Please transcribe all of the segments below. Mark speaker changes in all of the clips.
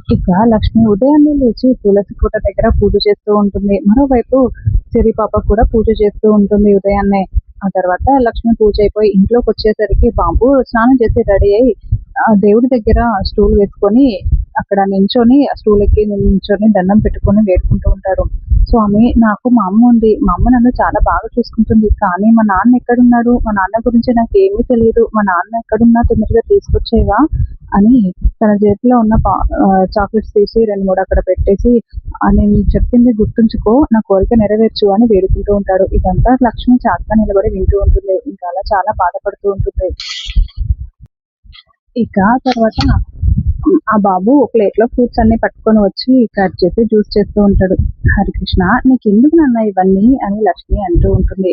Speaker 1: ఇక లక్ష్మి ఉదయాన్నే లేచి తులసి కోట దగ్గర పూజ చేస్తూ ఉంటుంది. మరోవైపు సిరి పాప కూడా పూజ చేస్తూ ఉంటుంది ఉదయాన్నే. ఆ తర్వాత లక్ష్మి పూజ అయిపోయి ఇంట్లోకి వచ్చేసరికి బాబు స్నానం చేసి రెడీ అయ్యి దేవుడి దగ్గర స్టూల్ వేసుకొని అక్కడ నించొని ఆ స్టూల్ ఎక్కి నించొని దండం పెట్టుకొని వేడుకుంటూ ఉంటారు. స్వామి, నాకు మా అమ్మ ఉంది. మా అమ్మ నన్ను చాలా బాగా చూసుకుంటుంది. కానీ మా నాన్న ఎక్కడున్నాడు? మా నాన్న గురించి నాకేమీ తెలీదు. మా నాన్న ఎక్కడున్నా తొందరగా తీసుకొచ్చేవా అని తన చేతిలో ఉన్న చాక్లెట్స్ తీసి 2, 3 అక్కడ పెట్టేసి నేను చెప్పింది గుర్తుంచుకో, నా కోరిక నెరవేర్చు అని వేడుకుంటూ ఉంటాడు. ఇదంతా లక్ష్మి చాటుగా నిలబడి వింటూ ఉంటుంది. ఇంకా అలా చాలా బాధపడుతూ ఉంటుంది. ఇక తర్వాత ఆ బాబు ప్లేట్‌లో ఫ్రూట్స్ అన్నీ పట్టుకొని వచ్చి కట్ చేసి జ్యూస్ చేస్తూ ఉంటాడు. "హరికృష్ణ, నీకెందుకు నాన్న ఇవన్నీ" అని లక్ష్మి అంటూ ఉంటుంది.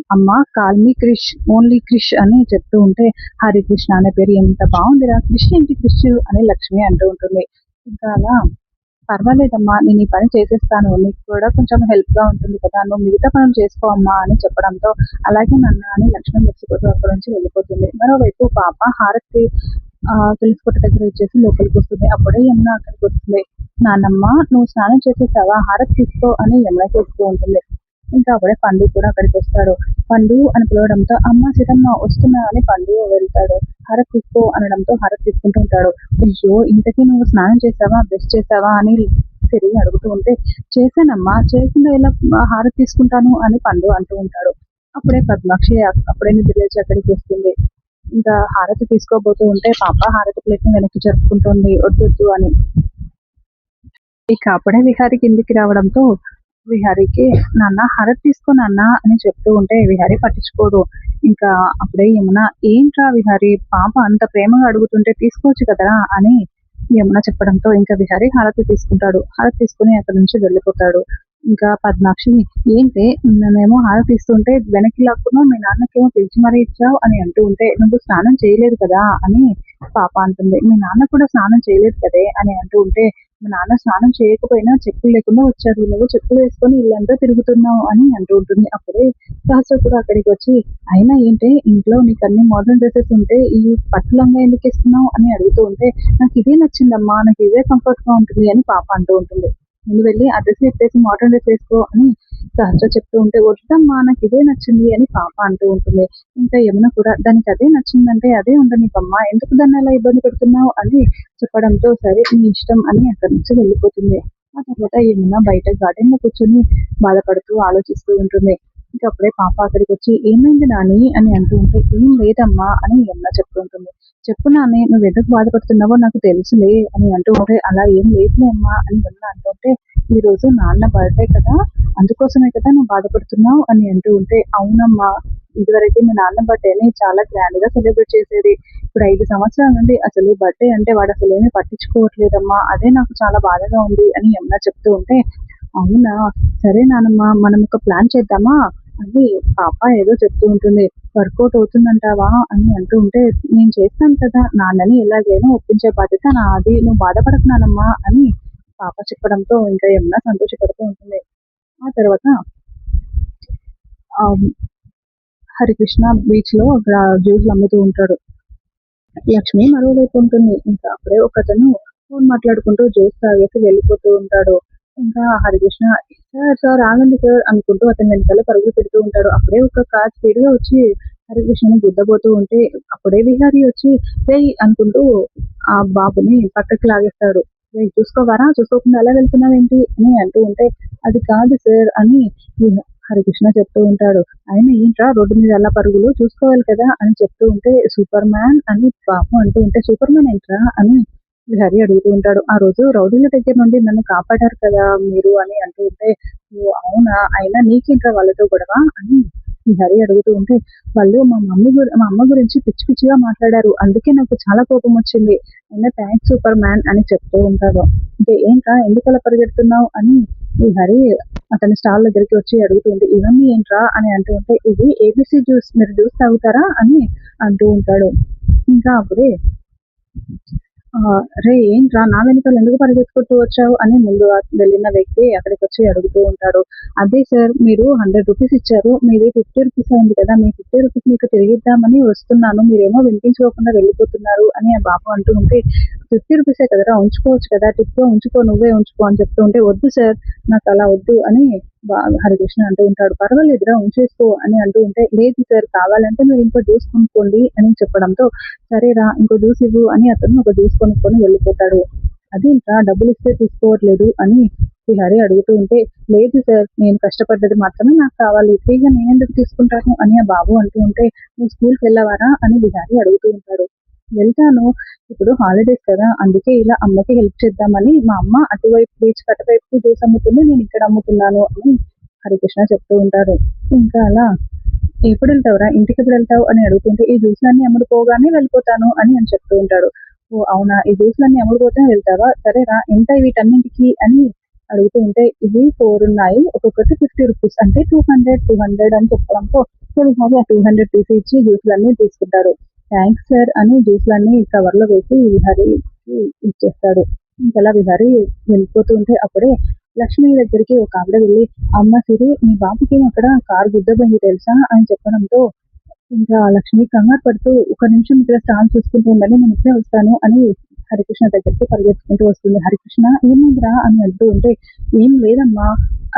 Speaker 1: అమ్మ, call me Krish, only Krish అని చెప్తూ ఉంటే, హరికృష్ణ అనే పేరు ఎంత బావుందిరా! క్రిష్ ఏంటి క్రిష్ అని లక్ష్మి అంటూ ఉంటుంది. ఇంకా అలా "పర్వాలేదమ్మా, నేను ఈ పని చేసేస్తాను. నీకు కూడా కొంచెం హెల్ప్‌గా ఉంటుంది కదా! నువ్వు మిగతా పనులు చేసుకో అమ్మా" అని చెప్పడంతో, "అలాగే నాన్న" అని లక్ష్మి మురిసిపోతూ అక్కడి నుంచి వెళ్ళిపోతుంది. మరోవైపు పాప హారతి తులసి కోట దగ్గర ఇచ్చేసి లోపలికొస్తుంది. అప్పుడే యమున అక్కడికొస్తుంది. "నాన్నమ్మ, నువ్వు స్నానం చేసేసావా? హారతి తీసుకో" అని యమున చెప్తూ ఉంటుంది. ఇంకా అప్పుడే పండు కూడా అక్కడికొస్తాడు. పండు అని పిలవడంతో, "అమ్మ, సీతమ్మ వస్తున్నా" అని పండు వెళ్తాడు. "హారతి తీసుకో" అనడంతో హారతి తీసుకుంటూ ఉంటాడు. "అయ్యో! ఇంతకీ నువ్వు స్నానం చేసావా? బ్రష్ చేసావా?" అని సిరి అడుగుతూ ఉంటే, "చేశానమ్మా, చేయకుండా ఎలా హారతి తీసుకుంటాను" అని పండు అంటూ ఉంటాడు. అప్పుడే పద్మాక్షి అప్పుడే నిద్ర లేచి అక్కడికి వస్తుంది. ఇంకా హారతి తీసుకోబోతూ ఉంటే పాప హారతి ప్లేట్‌ని వెనక్కి జరుపుకుంటుంది వద్దొద్దు అని. ఇక అప్పుడే విహారి కిందికి రావడంతో విహారీకి, "నాన్న, హారతి తీసుకో నాన్న" అని చెప్తూ ఉంటే విహారీ పట్టించుకోడు. ఇంకా అప్పుడే యమున, "ఏంట్రా విహారీ, పాప అంత ప్రేమగా అడుగుతుంటే తీసుకోవచ్చు కదరా" అని యమున చెప్పడంతో ఇంకా విహారీ హారతి తీసుకుంటాడు. హారతి తీసుకొని అక్కడి నుంచి వెళ్ళిపోతాడు. ఇంకా పద్మాక్షి, "ఏంటే, నేనేమో హారతి ఇస్తుంటే వెనక్కి లాక్కున్నావు, మీ నాన్నకేమో పిలిచి మరీ ఇచ్చావు" అని అంటూ ఉంటే, "నువ్వు స్నానం చేయలేదు కదా" అని పాప అంటుంది. "మీ నాన్న కూడా స్నానం చేయలేదు కదే" అని అంటూ ఉంటే, "మా నాన్న స్నానం చేయకపోయినా చెప్పులు లేకుండా వచ్చారు. నువ్వు చెప్పులు వేసుకొని ఇల్లంతా తిరుగుతున్నావు" అని అంటూ ఉంటుంది. అప్పుడే సహస్ర కూడా అక్కడికి వచ్చి, "అయినా ఏంటే, ఇంట్లో నీకన్నీ మోడర్న్ డ్రెసెస్ ఉంటే ఈ పట్టు లంగా ఎందుకేస్తున్నావు" అని అడుగుతూ ఉంటే, "నాకు ఇదే నచ్చిందమ్మా, నాకు ఇదే కంఫర్ట్‌గా ఉంటుంది" అని పాప అంటూ ఉంటుంది. "నువ్వు వెళ్ళి ఆ డ్రెస్ ఇప్పేసి మోడర్న్ డ్రెస్ వేసుకో" అని సహస్ర చెప్తూ ఉంటే, "వద్దమ్మా, నాకు ఇదే నచ్చింది" అని పాప అంటూ ఉంటుంది. ఇంకా యమున కూడా, "దానికి అదే నచ్చిందంటే అదే ఉండనివ్వమ్మా, ఎందుకు దాన్ని అలా ఇబ్బంది పెడుతున్నావు" అని చెప్పడంతో, "సరే, నీ ఇష్టం" అని అక్కడి నుంచి వెళ్ళిపోతుంది. ఆ తర్వాత యమున బయట గార్డెన్‌లో కూర్చొని బాధపడుతూ ఆలోచిస్తూ ఉంటుంది. ఇంక అప్పుడే పాప అక్కడికొచ్చి, "ఏమైంది నాని" అని అంటూ ఉంటే, "ఏం లేదమ్మా" అని యమున చెప్తూ ఉంటుంది. "చెప్పు నాని, నువ్వెందుకు బాధపడుతున్నావో నాకు తెలుసులే" అని అంటూ ఉంటే, "అలా ఏం లేదులే అమ్మా" అని యమున అంటుంటే, "ఈరోజు నాన్న బర్త్‌డే కదా! అందుకోసమే కదా నువ్వు బాధపడుతున్నావు" అని అంటూ ఉంటే, "అవునమ్మా, ఇదివరకే మీ నాన్న బర్త్‌డేని చాలా గ్రాండ్‌గా సెలబ్రేట్ చేసేది. ఇప్పుడు 5 సంవత్సరాల నుండి అసలు బర్త్‌డే అంటే వాడసలేమీ పట్టించుకోవట్లేదమ్మా. అదే నాకు చాలా బాధగా ఉంది" అని యమున చెప్తూ ఉంటే, "అవునా! సరే నానమ్మ, మనం ఒక ప్లాన్ చేద్దామా?" అని పాప ఏదో చెప్తూ ఉంటుంది. "వర్కౌట్ అవుతుందంటావా?" అని అంటూ ఉంటే, "నేను చేస్తాను కదా! నాన్నని ఎలాగైనా ఒప్పించే బాధ్యత నాది. నువ్వు బాధపడకు నానమ్మ" అని పాప చెప్పడంతో ఇంకా యమున సంతోషపడుతూ ఉంటుంది. ఆ తర్వాత ఆహ్, హరికృష్ణ బీచ్‌లో అక్కడ జ్యూస్‌లు అమ్ముతూ ఉంటాడు. లక్ష్మి మరోవైపు ఉంటుంది. ఇంకా అప్పుడే ఒకతను ఫోన్ మాట్లాడుకుంటూ జ్యూస్ తాగేసి వెళ్ళిపోతూ ఉంటాడు. ఇంకా హరికృష్ణ, "సార్, సార్ ఆగండి సార్" అనుకుంటూ అతని వెనకాల పరుగులు పెడుతూ ఉంటాడు. అప్పుడే ఒక కార్ స్పీడ్‌గా వచ్చి హరికృష్ణని గుద్దబోతూ ఉంటే, అప్పుడే విహారీ వచ్చి, "రేయ్" అనుకుంటూ ఆ బాబుని పక్కకి లాగేస్తాడు. "రేయ్, చూసుకోవారా? చూసుకోకుండా అలా వెళ్తున్నావేంటి" అని అంటూ ఉంటే, "అది కాదు సార్" అని హరికృష్ణ చెప్తూ ఉంటాడు. "అయినా ఏంట్రా రోడ్డు మీద అలా పరుగులు, చూసుకోవాలి కదా" అని చెప్తూ ఉంటే, "సూపర్ మ్యాన్" అని బాబు అంటూ ఉంటే, "సూపర్ మ్యాన్ ఏంట్రా" అని హరి అడుగుతూ ఉంటాడు. "ఆ రోజు రౌడీల దగ్గర నుండి నన్ను కాపాడారు కదా మీరు" అని అంటూ ఉంటే, "ఓహ్! అవునా! అయినా నీకేంట్రా వాళ్ళతో గొడవ" అని హరి అడుగుతూ ఉంటే, "వాళ్ళు మా అమ్మ గురించి పిచ్చి పిచ్చిగా మాట్లాడారు. అందుకే నాకు చాలా కోపమొచ్చింది. అయినా థాంక్స్ సూపర్ మ్యాన్" అని చెప్తూ ఉంటాడు. అంటే, "ఏంట్రా, ఎందుకలా పరిగెడుతున్నావు" అని హరి అతని స్టాల్ దగ్గరికి వచ్చి అడుగుతూ ఉంటే, "ఇవన్నీ ఏంట్రా" అని అంటూ ఉంటే, "ఇది ఏబీసీ జ్యూస్, మీరు జ్యూస్ తాగుతారా" అని అంటూ ఉంటాడు. ఇంకా అప్పుడే "రే ఏంట్రా నా వెనకాల ఎందుకు పరిగెత్తుకుంటూ వచ్చావు?" అని ముందు వెళ్ళిన వ్యక్తి అక్కడికొచ్చి అడుగుతూ ఉంటాడు. "అదే సార్ మీరు రూ. 100 ఇచ్చారు. మీది రూ. 50 అయింది కదా! మీ రూ. 50 మీకు తిరిగిద్దామని వస్తున్నాను. మీరేమో వినిపించుకోకుండా వెళ్ళిపోతున్నారు" అని ఆ బాబు అంటూ ఉంటే, "రూ. 50 కదరా! ఉంచుకోవచ్చు కదా! టిప్‌గా ఉంచుకో నువ్వే ఉంచుకో" అని చెప్తూ ఉంటే, "వద్దు సార్ నాకలా వద్దు" అని హరికృష్ణ అంటూ ఉంటాడు. "పర్వాలేదురా ఉంచేసుకో" అని అంటూ ఉంటే, "లేదు సార్ కావాలంటే మీరు ఇంకో జ్యూస్ కొనుక్కోండి" అని చెప్పడంతో, "సరేరా ఇంకో జ్యూస్ ఇవ్వు" అని అతను ఒక జ్యూస్ కొనుక్కొని వెళ్ళిపోతాడు. "అదేంట్రా డబ్బులిస్తే తీసుకోవట్లేదు" అని విహారి అడుగుతూ ఉంటే, "లేదు సార్ నేను కష్టపడ్డది మాత్రమే నాకు కావాలి. ఫ్రీగా నేనెందుకు తీసుకుంటాను" అని ఆ బాబు అంటూ ఉంటే, "నువ్వు స్కూల్‌కెళ్ళావారా" అని విహారి అడుగుతూ ఉంటాడు. "వెళ్తాను. ఇప్పుడు హాలిడేస్ కదా! అందుకే ఇలా అమ్మకి హెల్ప్ చేద్దామని మా అమ్మ అటువైపు బీచ్‌కి అటువైపు జ్యూస్ అమ్ముతుంది. నేను ఇక్కడ అమ్ముతున్నాను" అని హరికృష్ణ చెప్తూ ఉంటారు. ఇంకా అలా "ఎప్పుడెళ్తావురా? ఇంటికెప్పుడెళ్తావు?" అని అడుగుతుంటే, "ఈ జ్యూస్‌లన్నీ అమ్ముడుపోగానే వెళ్ళిపోతాను" అని చెప్తూ ఉంటాడు. "ఓహ్! అవునా? ఈ జ్యూస్‌లన్నీ అమ్ముడుపోతేనే వెళ్తావా? సరేరా ఎంత వీటన్నింటికి?" అని అడుగుతూ ఉంటే, "ఇవి 4 ఉన్నాయి. ఒక్కొక్కటి రూ. 50 అంటే 200, 200 అని చెప్పడంతో సరే ఆ 200 తీసి ఇచ్చి జ్యూస్‌లన్నీ తీసుకుంటారు. "థాంక్స్ సార్" అని జ్యూస్‌లన్నీ కవర్‌లో వేసి విహారీకి ఇచ్చేస్తాడు. ఇంకలా విహారీ వెళ్ళిపోతూ ఉంటే అప్పుడే లక్ష్మి దగ్గరికి ఒక ఆవిడ వెళ్లి, "అమ్మ సిరి మీ బాబుకి అక్కడ కారు గుద్దబోయింది తెలుసా?" అని చెప్పడంతో ఇంకా లక్ష్మి కంగారు పడుతూ, "ఒక్క నిమిషం ఇక్కడ స్టాల్ చూసుకుంటూ ఉండండి. నేను ఇప్పుడే వస్తాను" అని హరికృష్ణ దగ్గరికి పరిగెత్తుకుంటూ వస్తుంది. హరికృష్ణ "ఏమైందిరా?" అని అంటూ ఉంటే, "ఏం లేదమ్మా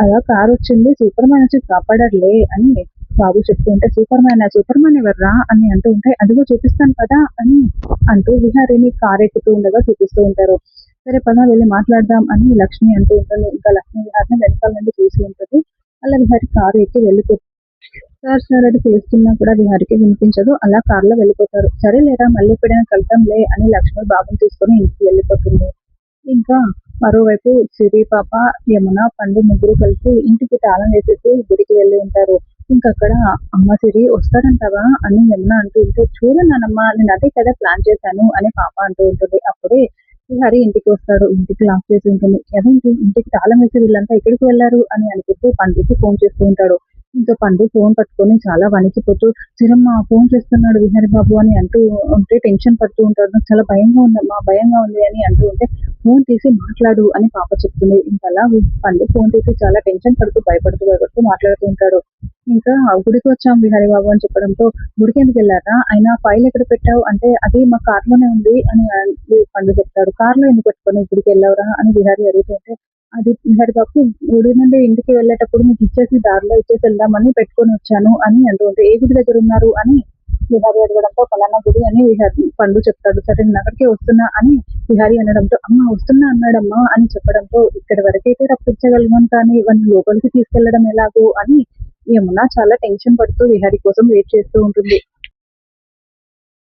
Speaker 1: అలా కారొచ్చింది. సూపర్ మ్యాన్ వచ్చి కాపాడాడులే" అని బాబు చెప్తూ ఉంటే, "సూపర్ మ్యానా? సూపర్ మ్యాన్ ఎవర్రా?" అని అంటూ ఉంటే, "అదిగో చూపిస్తాను పదా" అని అంటూ విహారిని కారెక్కుతూ ఉండగా చూపిస్తూ ఉంటారు. "సరే పద వెళ్లి మాట్లాడదాం" అని లక్ష్మి అంటూ ఉంటుంది. ఇంకా లక్ష్మి విహారిని వెనకాల నుండి చూసి ఉంటుంది. అలా విహారి కారు ఎక్కి వెళ్ళిపోతుంది. సార్ సార్ అని పిలుస్తున్నా కూడా విహారికి వినిపించదు. అలా కార్‌లో వెళ్ళిపోతారు. సరేలేరా మళ్ళీ ఎప్పుడైనా కలుద్దాంలే అని లక్ష్మి బాబుని తీసుకొని ఇంటికి వెళ్ళిపోతుంది. ఇంకా మరోవైపు సిరి పాప, యమున, పండు ముగ్గురు కలిసి ఇంటికి తాళం వేసేసి గుడికి వెళ్ళి ఉంటారు. ఇంకక్కడ "అమ్మ సిరి వస్తాడంటావా?" అని యమున అంటూ ఉంటే, "చూడు నానమ్మ నేను అదే కదా ప్లాన్ చేశాను" అని పాప అంటూ ఉంటుంది. అప్పుడే హరి ఇంటికి వస్తాడు. ఇంటికి లాక్ చేసి ఉంటుంది. "అదేంటి ఇంటికి తాళం వేసి వీళ్ళంతా ఎక్కడికి వెళ్లారు" అని అనుకుంటూ పండుకి ఫోన్ చేస్తూ ఉంటాడు. ఇంకా పండు ఫోన్ పట్టుకొని చాలా వణికిపోతూ, "చిరమ్మ ఫోన్ చేస్తున్నాడు విహారి బాబు" అని అంటూ ఉంటే టెన్షన్ పడుతూ ఉంటాడు. "నాకు చాలా భయంగా ఉందమ్మా, భయంగా ఉంది" అని అంటూ ఉంటే, "ఫోన్ తీసి మాట్లాడు" అని పాప చెప్తుంది. ఇంకలా పండు ఫోన్ తీసి చాలా టెన్షన్ పడుతూ, భయపడుతూ మాట్లాడుతూ ఉంటాడు. ఇంకా "గుడికి వచ్చాం విహారి బాబు" అని చెప్పడంతో, "గుడికెందుకెళ్లారురా? అయినా ఫైల్ ఎక్కడ పెట్టావు?" అంటే, "అది మా కార్‌లోనే ఉంది" అని పండు చెప్తాడు. "కార్‌లో ఎందుకు పెట్టుకొని గుడికెళ్ళావురా?" అని విహారి అడుగుతుంటే, "అది విహారి బాబు గుడి నుండి ఇంటికి వెళ్ళేటప్పుడు మీకు ఇచ్చేసి దారిలో ఇచ్చేసి వెళ్దామని పెట్టుకొని వచ్చాను" అని అంటూ ఉంటే, "ఏ గుడి దగ్గరున్నారు?" అని విహారి అడగడంతో, "పలానా గుడి" అని పండు చెప్తాడు. "సరే నేను అక్కడికే వస్తున్నా" అని విహారి అనడంతో, "అమ్మ వస్తున్నా అన్నాడమ్మా" అని చెప్పడంతో, "ఇక్కడి వరకైతే రప్పించగలిగాం కానీ వాడిని లోపలికి తీసుకెళ్లడం ఎలాగో" అని యమున చాలా టెన్షన్ పడుతూ విహారి కోసం వెయిట్ చేస్తూ ఉంటుంది.